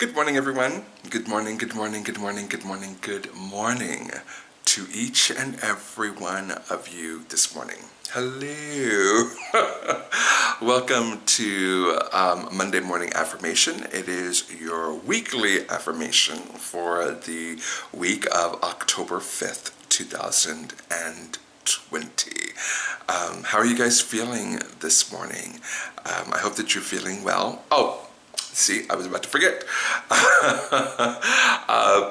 Good morning, everyone. Good morning, good morning, good morning, good morning, good morning to each and every one of you this morning. Hello. Welcome to Monday Morning Affirmation. It is your weekly affirmation for the week of October 5th, 2020. How are you guys feeling this morning? I hope that you're feeling well. Oh, see, I was about to forget.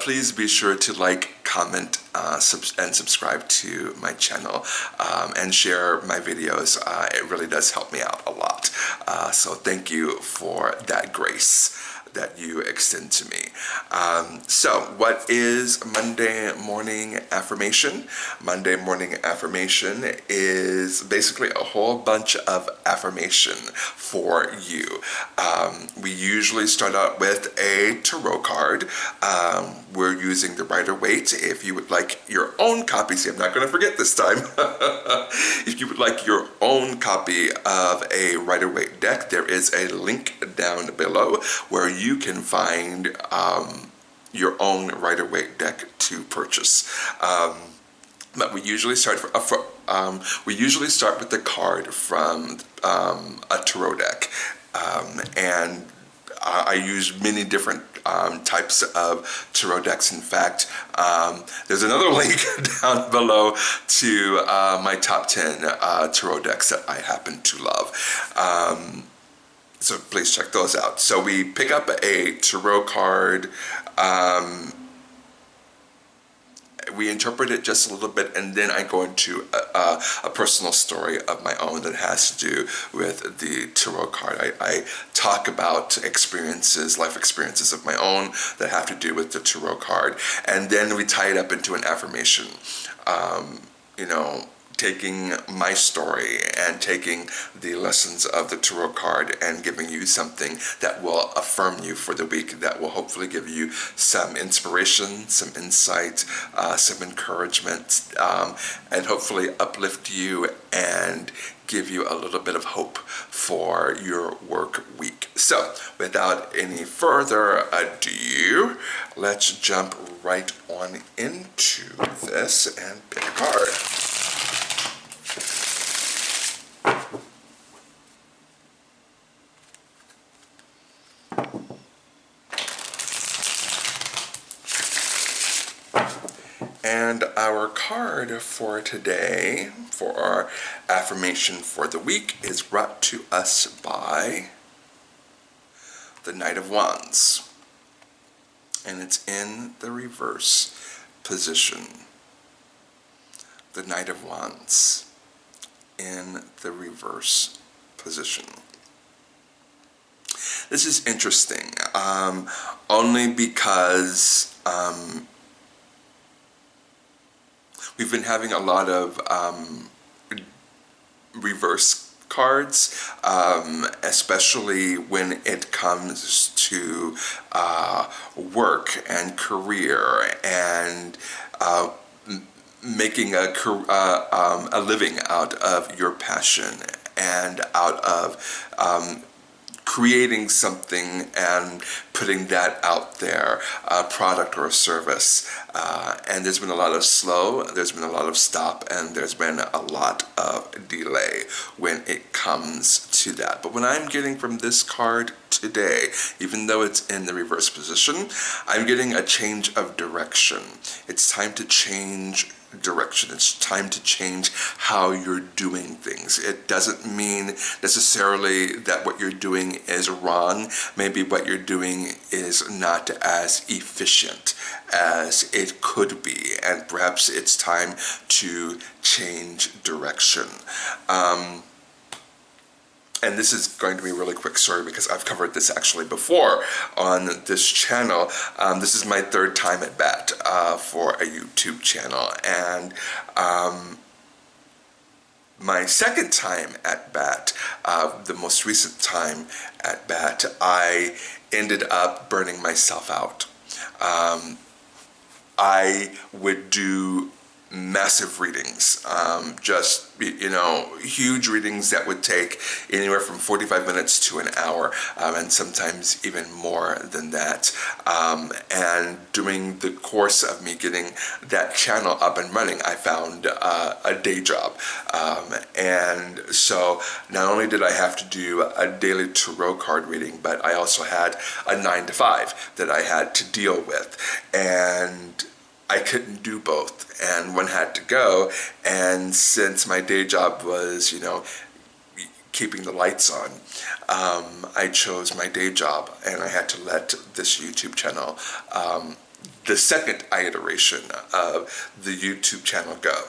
Please be sure to like, comment, and subscribe to my channel, and share my videos. It really does help me out a lot. So thank you for that grace that you extend to me. So what is Monday Morning Affirmation? Monday Morning Affirmation is basically a whole bunch of affirmation for you. We usually start out with a tarot card. We're using the Rider-Waite. If you would like your own copy, see, I'm not going to forget this time. If you would like your own copy of a Rider-Waite deck, there is a link down below where you can find your own Rider-Waite deck to purchase. But we usually start with the card from a tarot deck, and I use many different types of tarot decks. In fact, there's another link down below to my top 10 tarot decks that I happen to love. So please check those out. So we pick up a tarot card, we interpret it just a little bit, and then I go into a personal story of my own that has to do with the tarot card. I talk about experiences, life experiences of my own that have to do with the tarot card, and then we tie it up into an affirmation. Taking my story and taking the lessons of the tarot card and giving you something that will affirm you for the week, that will hopefully give you some inspiration, some insight, some encouragement, and hopefully uplift you and give you a little bit of hope for your work week. So without any further ado, let's jump right on into this and pick a card. And our card for today, for our affirmation for the week, is brought to us by the Knight of Wands. And it's in the reverse position. The Knight of Wands in the reverse position. This is interesting, only because we've been having a lot of reverse cards, especially when it comes to work and career and making a living out of your passion and out of creating something and putting that out there, a product or a service. And there's been a lot of slow, there's been a lot of stop, and there's been a lot of delay when it comes to that. But what I'm getting from this card today, even though it's in the reverse position, I'm getting a change of direction. It's time to change direction. It's time to change how you're doing things. It doesn't mean necessarily that what you're doing is wrong. Maybe what you're doing is not as efficient as it could be, and perhaps it's time to change direction. And this is going to be a really quick story because I've covered this actually before on this channel. This is my third time at bat for a YouTube channel. And my second time at bat, the most recent time at bat, I ended up burning myself out. I would do massive readings, just, huge readings that would take anywhere from 45 minutes to an hour, and sometimes even more than that. And during the course of me getting that channel up and running, I found a day job. And so not only did I have to do a daily tarot card reading, but I also had a 9 to 5 that I had to deal with. And I couldn't do both, and one had to go. And since my day job was, keeping the lights on, I chose my day job, and I had to let this YouTube channel, the second iteration of the YouTube channel, go.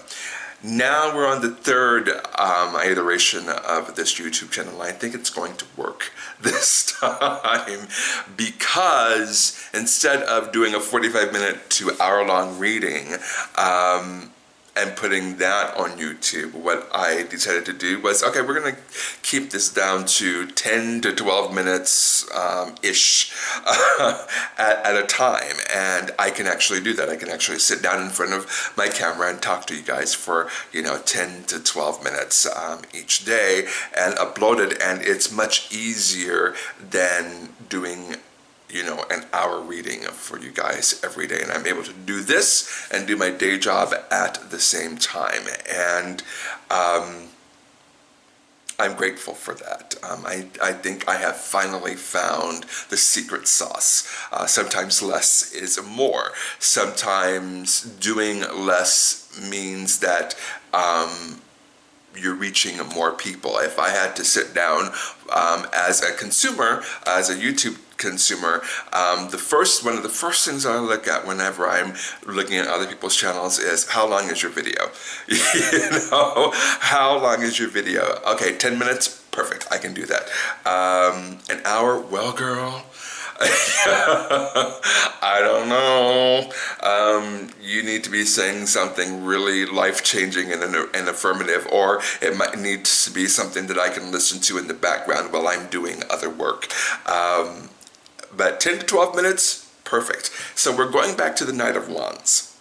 Now we're on the third iteration of this YouTube channel. I think it's going to work this time, because instead of doing a 45-minute to hour-long reading and putting that on YouTube, what I decided to do was, okay, we're going to keep this down to 10 to 12 minutes ish at a time. And I can actually do that. I can actually sit down in front of my camera and talk to you guys for, 10 to 12 minutes each day and upload it. And it's much easier than doing an hour reading for you guys every day. And I'm able to do this and do my day job at the same time. And I'm grateful for that. I think I have finally found the secret sauce. Sometimes less is more. Sometimes doing less means that you're reaching more people. If I had to sit down as a consumer, as a YouTube consumer, one of the first things I look at whenever I'm looking at other people's channels is, how long is your video? How long is your video? Okay, 10 minutes, perfect, I can do that. An hour, well, girl, I don't know. You need to be saying something really life-changing and affirmative, or it might need to be something that I can listen to in the background while I'm doing other work. But 10 to 12 minutes, perfect. So we're going back to the Knight of Wands.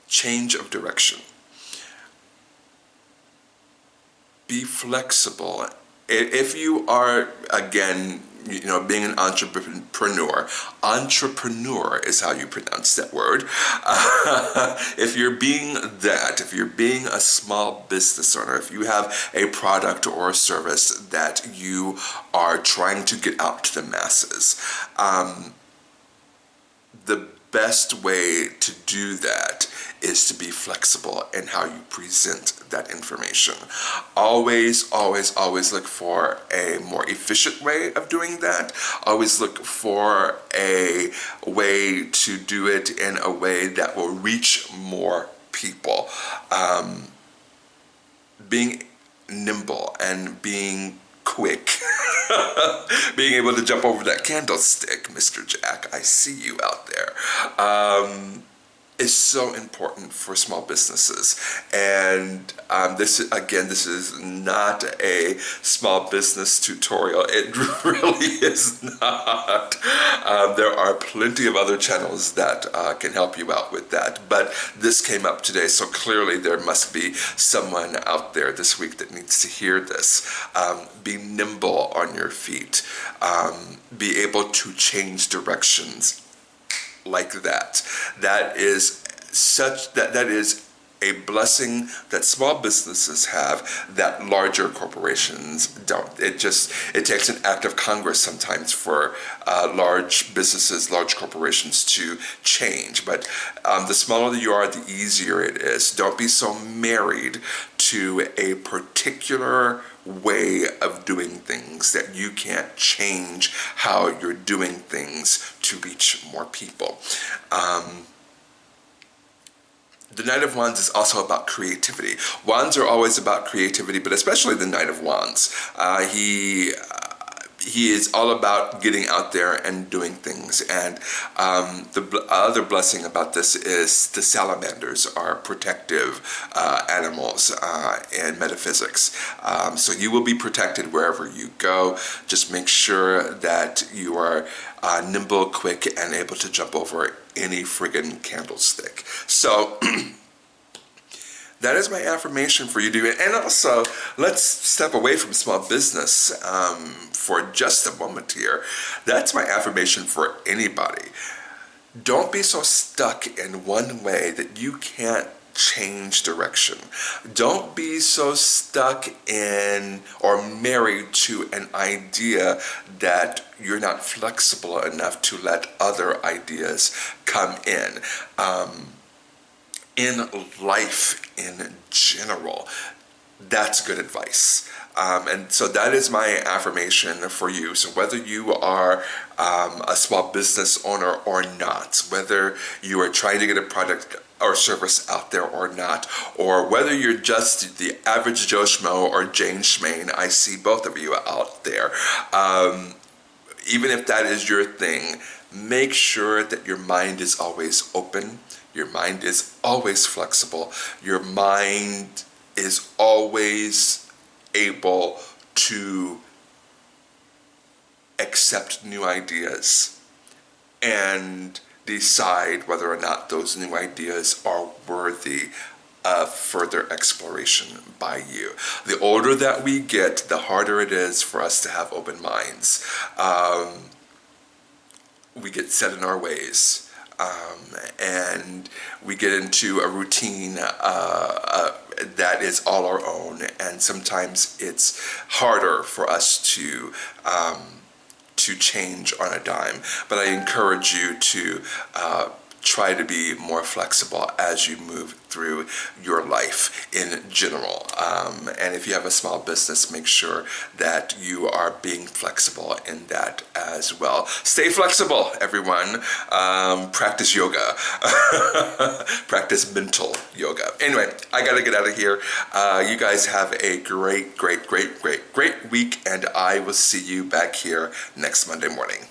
Change of direction. Be flexible. If you are, again, being an entrepreneur is how you pronounce that word. If you're being a small business owner, if you have a product or a service that you are trying to get out to the masses, the best way to do that is to be flexible in how you present that information. Always, always, always look for a more efficient way of doing that. Always look for a way to do it in a way that will reach more people. Being nimble and being quick. Being able to jump over that candlestick, Mr. Jack, I see you out there, is so important for small businesses. And this is not a small business tutorial. It really is not. There are plenty of other channels that can help you out with that. But this came up today, so clearly there must be someone out there this week that needs to hear this. Be nimble on your feet. Be able to change directions like that. That is a blessing that small businesses have that larger corporations don't. It takes an act of Congress sometimes for large businesses, large corporations to change. But the smaller you are, the easier it is. Don't be so married to a particular way of doing things that you can't change how you're doing things to reach more people. The Knight of Wands is also about creativity. Wands are always about creativity, but especially the Knight of Wands. He is all about getting out there and doing things. And the other blessing about this is the salamanders are protective animals in metaphysics. So you will be protected wherever you go. Just make sure that you are nimble, quick, and able to jump over any friggin' candlestick. So that is my affirmation for you to do. And also, let's step away from small business for just a moment here. That's my affirmation for anybody. Don't be so stuck in one way that you can't change direction. Don't be so stuck in or married to an idea that you're not flexible enough to let other ideas come in. In life in general, that's good advice. And so that is my affirmation for you. So whether you are a small business owner or not, whether you are trying to get a product or service out there or not, or whether you're just the average Joe Schmo or Jane Schmaine, I see both of you out there. Even if that is your thing, make sure that your mind is always open. Your mind is always flexible. Your mind is always able to accept new ideas and decide whether or not those new ideas are worthy of further exploration by you. The older that we get, the harder it is for us to have open minds. We get set in our ways. And we get into a routine that is all our own, and sometimes it's harder for us to change on a dime. But I encourage you to try to be more flexible as you move through your life in general. And if you have a small business, make sure that you are being flexible in that as well. Stay flexible, everyone. Practice yoga. Practice mental yoga. Anyway, I gotta get out of here. You guys have a great week, and I will see you back here next Monday morning.